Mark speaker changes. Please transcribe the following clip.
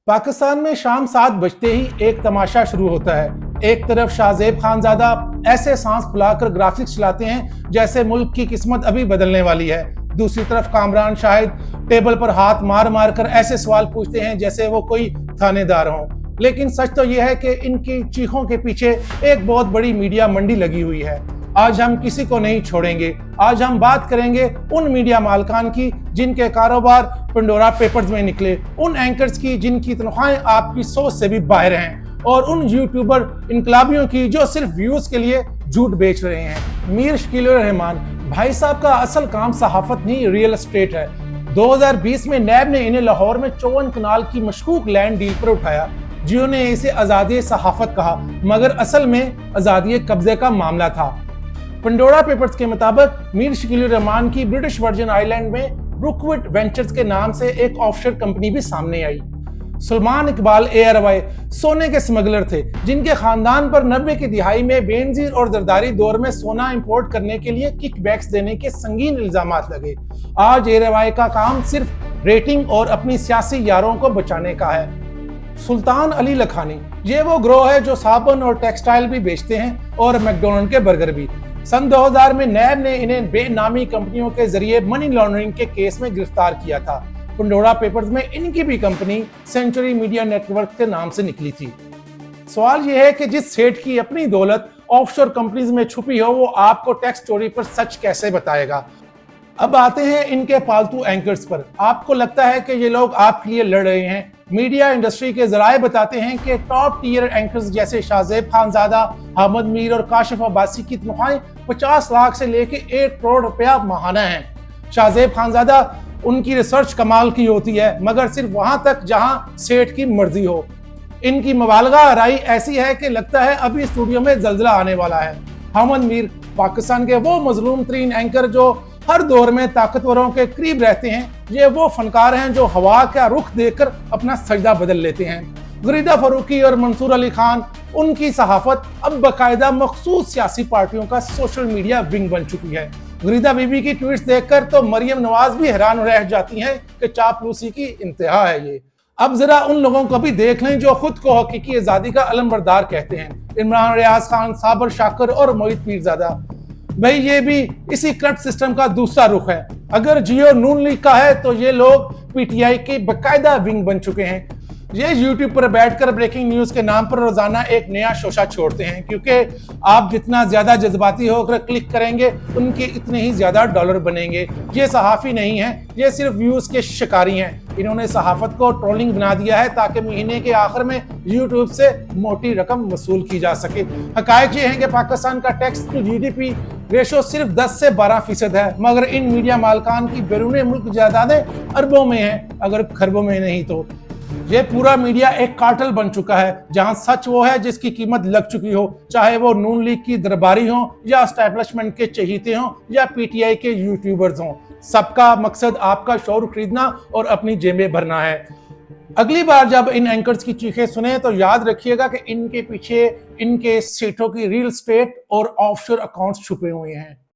Speaker 1: पाकिस्तान में शाम 7 बजते ही एक तमाशा शुरू होता है। एक तरफ शाहजेब खानजादा ऐसे सांस फुलाकर ग्राफिक्स चलाते हैं जैसे मुल्क की किस्मत अभी बदलने वाली है। दूसरी तरफ कामरान शाहिद टेबल पर हाथ मार मार कर ऐसे सवाल पूछते हैं जैसे वो कोई थानेदार हो। लेकिन सच तो यह है कि इनकी चीखों के पीछे एक बहुत बड़ी मीडिया मंडी लगी हुई है। आज हम किसी को नहीं छोड़ेंगे। आज हम बात करेंगे उन मीडिया मालकान की जिनके कारोबार पंडोरा पेपर्स में निकले, उन एंकर्स की जिनकी तनख्वाहें आपकी सोच से भी बाहर हैं, और उन यूट्यूबर इनकलाबियों की जो सिर्फ व्यूज के लिए झूठ बेच रहे हैं। मीर शकील उर रहमान भाई साहब का असल काम सहाफत नहीं, रियल एस्टेट है। 2020 में नैब ने इन्हें लाहौर में 54 कनाल की मशकूक लैंड डील पर उठाया, जिन्होंने इसे आजादी सहाफत कहा, मगर असल में आजादी कब्जे का मामला था। पंडोरा पेपर्स के मुताबिक मीर शकील उर रहमान की ब्रिटिश वर्जिन आइलैंड में ब्रुकविट वेंचर्स के नाम से एक ऑफशोर कंपनी भी सामने आई। सुलेमान इकबाल ARY सोने के स्मगलर थे, जिनके खानदान पर 90 की दिहाई में बेनजीर और जरदारी दौर में सोना इंपोर्ट करने के लिए किकबैक्स देने के संगीन इल्जामात लगे। आज ARY का काम सिर्फ रेटिंग और अपनी सियासी यारों को बचाने का है। सुल्तान अली लखानी ये वो ग्रोह है जो साबुन और टेक्सटाइल भी बेचते हैं और मैकडोनल्ड के बर्गर भी। सन 2000 में नैब ने इन्हें बेनामी कंपनियों के जरिए मनी लॉन्ड्रिंग के केस में गिरफ्तार किया था। पंडोरा पेपर्स में इनकी भी कंपनी सेंचुरी मीडिया नेटवर्क के नाम से निकली थी। सवाल यह है कि जिस सेठ की अपनी दौलत ऑफशोर कंपनीज में छुपी हो, वो आपको टैक्स चोरी पर सच कैसे बताएगा। अब आते हैं इनके पालतू एंकर्स पर। आपको लगता है कि ये लोग आपके लिए लड़ रहे हैं। मीडिया इंडस्ट्री के जराए बताते हैं कि टॉप टियर एंकर्स जैसे शाहजेब खानजादा, अहमद मीर और काशिफ अब्बासी की तनख्वाहें 50 लाख से लेके 1 करोड़ रुपया माहाना है। शाहजेब खानजादा उनकी रिसर्च कमाल की होती है, मगर सिर्फ वहां तक जहां सेठ की मर्जी हो। इनकी मुबालगा आराई ऐसी है कि लगता है अभी स्टूडियो में जल्जला आने वाला है। अहमद मीर पाकिस्तान के वो मजलूम तरीन एंकर जो हर दौर में ताकतवरों के करीब रहते हैं। ये वो फनकार हैं जो हवा का रुख देखकर अपना सजदा बदल लेते हैं। गुरीदा फरूकी और मंसूर अली खान, उनकी सहाफत अब बाकायदा मखसूस सियासी पार्टियों का सोशल मीडिया विंग बन चुकी है। गुरीदा बीबी की ट्वीट्स देखकर तो मरियम नवाज भी हैरान रह जाती हैं कि चापलूसी की इंतहा है ये। अब जरा उन लोगों को भी देख लें जो खुद को हकीकी आजादी का अलमबरदार कहते हैं। इमरान रियाज खान, साबर शाकर और मोहित पीरजादा। भाई ये भी इसी करप्ट सिस्टम का दूसरा रुख है। अगर जियो नून लीग का है तो ये लोग PTI के बाकायदा विंग बन चुके हैं। ये YouTube पर बैठकर ब्रेकिंग न्यूज के नाम पर रोजाना एक नया शोशा छोड़ते हैं, क्योंकि आप जितना ज्यादा जज्बाती होकर क्लिक करेंगे उनके इतने ही ज्यादा डॉलर बनेंगे। ये सहाफी नहीं है, ये सिर्फ व्यूज के शिकारी हैं। इन्होंने सहाफत को ट्रोलिंग बना दिया है ताकि महीने के आखिर में YouTube से मोटी रकम वसूल की जा सके। हकायक ये है कि पाकिस्तान का टैक्स टू GDP रेशो सिर्फ 10 से 12% है, मगर इन मीडिया मालकान की बैरून मुल्क जायदादें अरबों में हैं, अगर खरबों में नहीं तो। ये पूरा मीडिया एक कार्टेल बन चुका है, जहां सच वो है जिसकी कीमत लग चुकी हो, चाहे वो नून लीग की दरबारी हो या एस्टैब्लिशमेंट के चहीते हो या PTI के यूट्यूबर्स हों। सबका मकसद आपका शोर खरीदना और अपनी जेबें भरना है। अगली बार जब इन एंकर्स की चीखें सुने तो याद रखिएगा कि इनके पीछे इनके सेठों की रियल एस्टेट और ऑफशोर अकाउंट्स छुपे हुए हैं।